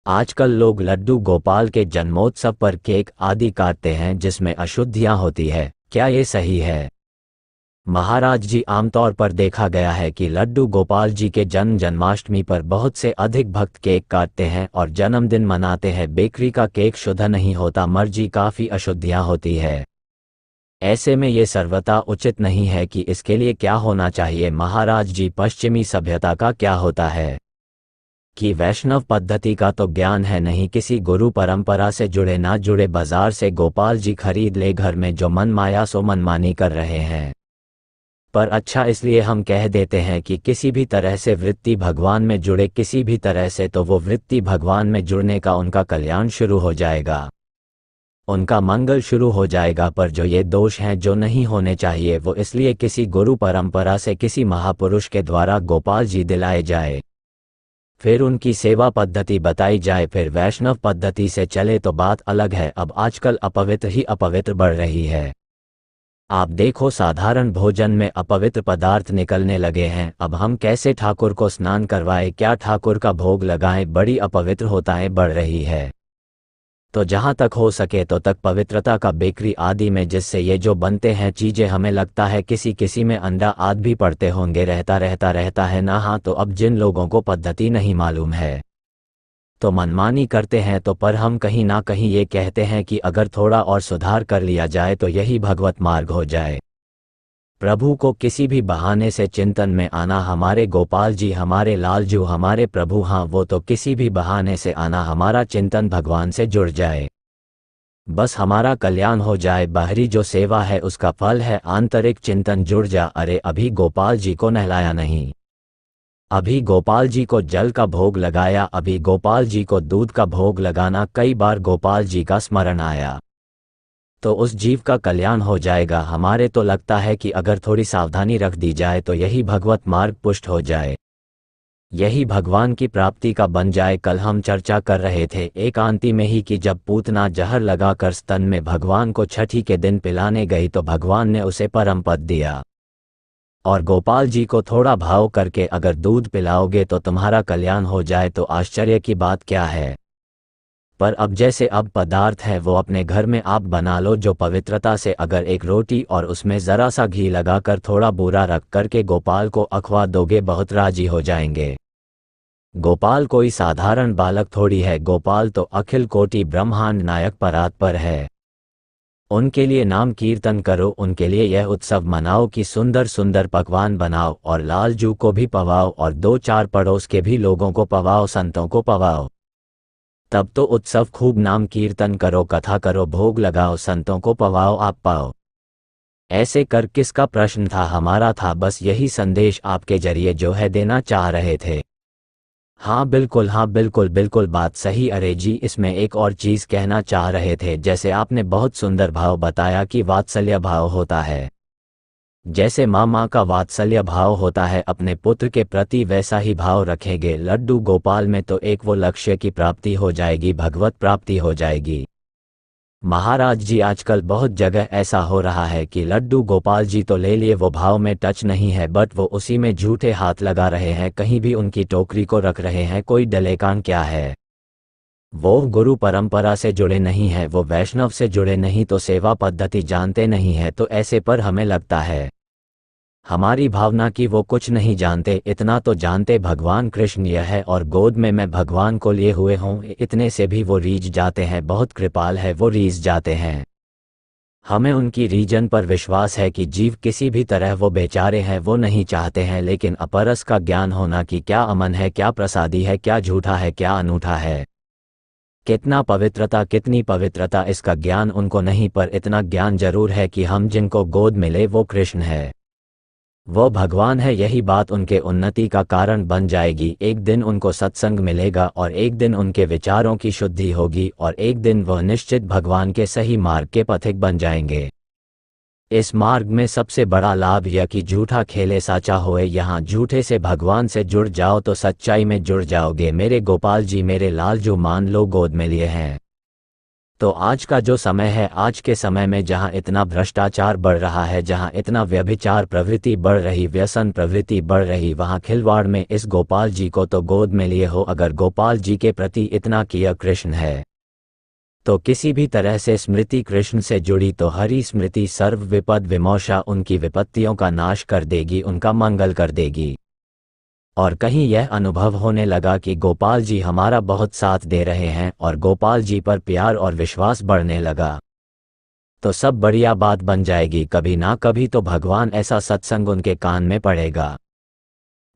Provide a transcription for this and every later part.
आजकल लोग लड्डू गोपाल के जन्मोत्सव पर केक आदि काटते हैं जिसमें अशुद्धियां होती है। क्या ये सही है? महाराज जी, आमतौर पर देखा गया है कि लड्डू गोपाल जी के जन्माष्टमी पर बहुत से अधिक भक्त केक काटते हैं और जन्मदिन मनाते हैं। बेकरी का केक शुद्ध नहीं होता, मर्जी काफ़ी अशुद्धियां होती है। ऐसे में ये सर्वथा उचित नहीं है कि इसके लिए क्या होना चाहिए। महाराज जी, पश्चिमी सभ्यता का क्या होता है कि वैष्णव पद्धति का तो ज्ञान है नहीं, किसी गुरु परंपरा से जुड़े ना जुड़े बाजार से गोपाल जी खरीद ले, घर में जो मन माया सो मनमानी कर रहे हैं। पर अच्छा, इसलिए हम कह देते हैं कि किसी भी तरह से वृत्ति भगवान में जुड़े, किसी भी तरह से, तो वो वृत्ति भगवान में जुड़ने का उनका कल्याण शुरू हो जाएगा, उनका मंगल शुरू हो जाएगा। पर जो ये दोष हैं जो नहीं होने चाहिए, वो इसलिए किसी गुरु परंपरा से, किसी महापुरुष के द्वारा गोपाल जी दिलाए जाए, फिर उनकी सेवा पद्धति बताई जाए, फिर वैष्णव पद्धति से चले तो बात अलग है। अब आजकल अपवित्र ही अपवित्र बढ़ रही है। आप देखो, साधारण भोजन में अपवित्र पदार्थ निकलने लगे हैं। अब हम कैसे ठाकुर को स्नान करवाएं, क्या ठाकुर का भोग लगाएं, बड़ी अपवित्र होताएं बढ़ रही है। तो जहाँ तक हो सके तो तक पवित्रता का बेकरी आदि में, जिससे ये जो बनते हैं चीज़ें, हमें लगता है किसी किसी में अंडा आदि भी पड़ते होंगे, रहता है ना। हाँ, तो अब जिन लोगों को पद्धति नहीं मालूम है तो मनमानी करते हैं। तो पर हम कहीं ना कहीं ये कहते हैं कि अगर थोड़ा और सुधार कर लिया जाए तो यही भगवत मार्ग हो जाए। प्रभु को किसी भी बहाने से चिंतन में आना, हमारे गोपाल जी, हमारे लालजू, हमारे प्रभु, हाँ वो तो किसी भी बहाने से आना, हमारा चिंतन भगवान से जुड़ जाए, बस हमारा कल्याण हो जाए। बाहरी जो सेवा है उसका फल है आंतरिक चिंतन, जुड़ जा। अरे अभी गोपाल जी को नहलाया नहीं, अभी गोपाल जी को जल का भोग लगाया, अभी गोपाल जी को दूध का भोग लगाना, कई बार गोपाल जी का स्मरण आया तो उस जीव का कल्याण हो जाएगा। हमारे तो लगता है कि अगर थोड़ी सावधानी रख दी जाए तो यही भगवत मार्ग पुष्ट हो जाए, यही भगवान की प्राप्ति का बन जाए। कल हम चर्चा कर रहे थे एकांती में ही कि जब पूतना जहर लगाकर स्तन में भगवान को छठी के दिन पिलाने गई तो भगवान ने उसे परम पद दिया, और गोपाल जी को थोड़ा भाव करके अगर दूध पिलाओगे तो तुम्हारा कल्याण हो जाए, तो आश्चर्य की बात क्या है। पर अब जैसे अब पदार्थ है वो अपने घर में आप बना लो, जो पवित्रता से अगर एक रोटी और उसमें ज़रा सा घी लगाकर थोड़ा बूरा रख करके गोपाल को अखवा दोगे, बहुत राजी हो जाएंगे। गोपाल कोई साधारण बालक थोड़ी है, गोपाल तो अखिल कोटि ब्रह्मांड नायक परात्पर है। उनके लिए नाम कीर्तन करो, उनके लिए यह उत्सव मनाओ कि सुंदर सुंदर पकवान बनाओ और लालजू को भी पवाओ और दो चार पड़ोस के भी लोगों को पवाओ, संतों को पवाओ। तब तो उत्सव खूब नाम कीर्तन करो, कथा करो, भोग लगाओ, संतों को पवाओ, आप पाओ। ऐसे कर किसका प्रश्न था? हमारा था। बस यही संदेश आपके जरिए जो है देना चाह रहे थे। हाँ बिल्कुल, हाँ बिल्कुल बिल्कुल, बात सही। अरे जी, इसमें एक और चीज़ कहना चाह रहे थे। जैसे आपने बहुत सुंदर भाव बताया कि वात्सल्य भाव होता है, जैसे माँ का वात्सल्य भाव होता है अपने पुत्र के प्रति, वैसा ही भाव रखेंगे लड्डू गोपाल में तो एक वो लक्ष्य की प्राप्ति हो जाएगी, भगवत प्राप्ति हो जाएगी। महाराज जी, आजकल बहुत जगह ऐसा हो रहा है कि लड्डू गोपाल जी तो ले लिए, वो भाव में टच नहीं है, बट वो उसी में झूठे हाथ लगा रहे हैं, कहीं भी उनकी टोकरी को रख रहे हैं। कोई डलेकान क्या है? वो गुरु परंपरा से जुड़े नहीं हैं, वो वैष्णव से जुड़े नहीं, तो सेवा पद्धति जानते नहीं है। तो ऐसे पर हमें लगता है हमारी भावना की वो कुछ नहीं जानते। इतना तो जानते भगवान कृष्ण यह है और गोद में मैं भगवान को लिए हुए हूँ, इतने से भी वो रीझ जाते हैं। बहुत कृपाल है, वो रीझ जाते हैं। हमें उनकी रीजन पर विश्वास है कि जीव किसी भी तरह वो बेचारे हैं, वो नहीं चाहते हैं, लेकिन अपरस का ज्ञान होना कि क्या अमन है, क्या प्रसादी है, क्या झूठा है, क्या अनूठा है, कितना पवित्रता, कितनी पवित्रता, इसका ज्ञान उनको नहीं। पर इतना ज्ञान जरूर है कि हम जिनको गोद मिले वो कृष्ण है, वो भगवान है। यही बात उनके उन्नति का कारण बन जाएगी। एक दिन उनको सत्संग मिलेगा और एक दिन उनके विचारों की शुद्धि होगी और एक दिन वह निश्चित भगवान के सही मार्ग के पथिक बन जाएंगे। इस मार्ग में सबसे बड़ा लाभ यह कि झूठा खेले साचा होए, यहाँ झूठे से भगवान से जुड़ जाओ तो सच्चाई में जुड़ जाओगे। मेरे गोपाल जी, मेरे लाल जो मान लो गोद में लिए हैं, तो आज का जो समय है, आज के समय में जहाँ इतना भ्रष्टाचार बढ़ रहा है, जहाँ इतना व्यभिचार प्रवृत्ति बढ़ रही, व्यसन प्रवृत्ति बढ़ रही, वहाँ खिलवाड़ में इस गोपाल जी को तो गोद में लिए हो। अगर गोपाल जी के प्रति इतना किया कृष्ण है तो किसी भी तरह से स्मृति कृष्ण से जुड़ी तो हरि स्मृति सर्व विपद विमोक्षा, उनकी विपत्तियों का नाश कर देगी, उनका मंगल कर देगी। और कहीं यह अनुभव होने लगा कि गोपाल जी हमारा बहुत साथ दे रहे हैं और गोपाल जी पर प्यार और विश्वास बढ़ने लगा, तो सब बढ़िया बात बन जाएगी। कभी ना कभी तो भगवान ऐसा सत्संग उनके कान में पड़ेगा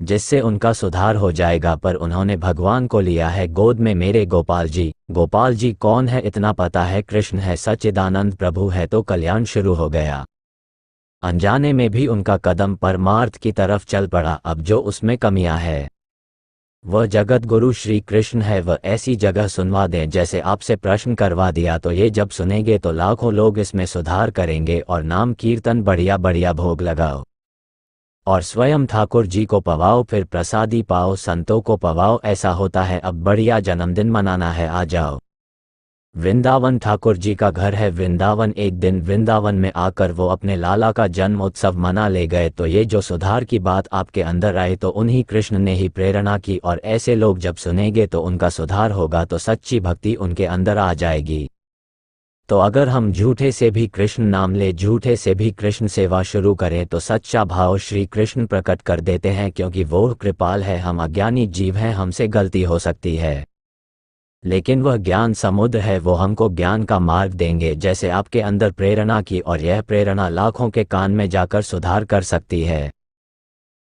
जिससे उनका सुधार हो जाएगा। पर उन्होंने भगवान को लिया है गोद में। मेरे गोपाल जी, गोपाल जी कौन है इतना पता है, कृष्ण है, सच्चिदानंद प्रभु है, तो कल्याण शुरू हो गया। अनजाने में भी उनका कदम परमार्थ की तरफ चल पड़ा। अब जो उसमें कमियां है वह जगत गुरु श्री कृष्ण है। वह ऐसी जगह सुनवा दें, जैसे आपसे प्रश्न करवा दिया तो ये जब सुनेंगे तो लाखों लोग इसमें सुधार करेंगे और नाम कीर्तन बढ़िया बढ़िया भोग लगाओ और स्वयं ठाकुर जी को पवाओ, फिर प्रसादी पाओ, संतों को पवाओ। ऐसा होता है। अब बढ़िया जन्मदिन मनाना है, आ जाओ। वृंदावन ठाकुर जी का घर है वृंदावन। एक दिन वृंदावन में आकर वो अपने लाला का जन्म उत्सव मना ले गए। तो ये जो सुधार की बात आपके अंदर आए तो उन्हीं कृष्ण ने ही प्रेरणा की, और ऐसे लोग जब सुनेंगे तो उनका सुधार होगा, तो सच्ची भक्ति उनके अंदर आ जाएगी। तो अगर हम झूठे से भी कृष्ण नाम ले, झूठे से भी कृष्ण सेवा शुरू करें तो सच्चा भाव श्री कृष्ण प्रकट कर देते हैं, क्योंकि वो कृपाल है। हम अज्ञानी जीव हैं, हमसे गलती हो सकती है, लेकिन वह ज्ञान समुद्र है, वो हमको ज्ञान का मार्ग देंगे। जैसे आपके अंदर प्रेरणा की, और यह प्रेरणा लाखों के कान में जाकर सुधार कर सकती है।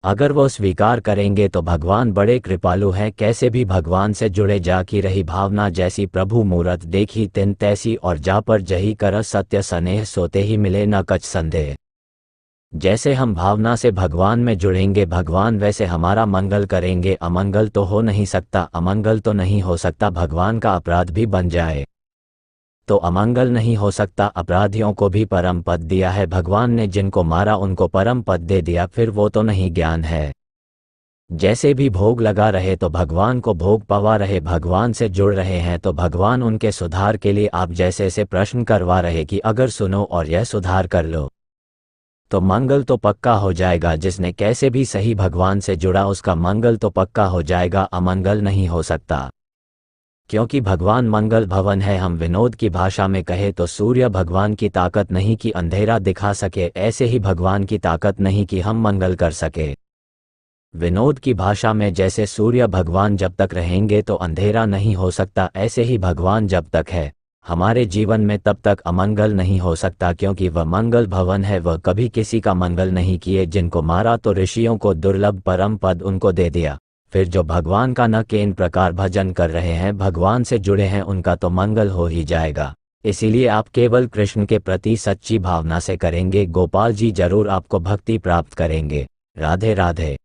अगर वो स्वीकार करेंगे तो भगवान बड़े कृपालु हैं। कैसे भी भगवान से जुड़े जा की रही भावना, जैसी प्रभु मूरत देखी तिन तैसी, और जा पर जही कर सत्य स्नेह, सोते ही मिले न कछ संदेह। जैसे हम भावना से भगवान में जुड़ेंगे, भगवान वैसे हमारा मंगल करेंगे। अमंगल तो हो नहीं सकता, अमंगल तो नहीं हो सकता। भगवान का अपराध भी बन जाए तो अमंगल नहीं हो सकता। अपराधियों को भी परम पद दिया है भगवान ने, जिनको मारा उनको परम पद दे दिया, फिर वो तो नहीं ज्ञान है। जैसे भी भोग लगा रहे तो भगवान को भोग पवा रहे, भगवान से जुड़ रहे हैं तो भगवान उनके सुधार के लिए आप जैसे से प्रश्न करवा रहे कि अगर सुनो और यह सुधार कर लो तो मंगल तो पक्का हो जाएगा। जिसने कैसे भी सही भगवान से जुड़ा उसका मंगल तो पक्का हो जाएगा, अमंगल नहीं हो सकता, क्योंकि भगवान मंगल भवन है। हम विनोद की भाषा में कहे तो सूर्य भगवान की ताकत नहीं कि अंधेरा दिखा सके, ऐसे ही भगवान की ताकत नहीं कि हम मंगल कर सके। विनोद की भाषा में जैसे सूर्य भगवान जब तक रहेंगे तो अंधेरा नहीं हो सकता, ऐसे ही भगवान जब तक है हमारे जीवन में तब तक अमंगल नहीं हो सकता, क्योंकि वह मंगल भवन है। वह कभी किसी का मंगल नहीं किए। जिनको मारा तो ऋषियों को दुर्लभ परम पद उनको दे दिया। फिर जो भगवान का न केन प्रकार भजन कर रहे हैं, भगवान से जुड़े हैं, उनका तो मंगल हो ही जाएगा। इसीलिए आप केवल कृष्ण के प्रति सच्ची भावना से करेंगे, गोपाल जी जरूर आपको भक्ति प्राप्त करेंगे। राधे राधे।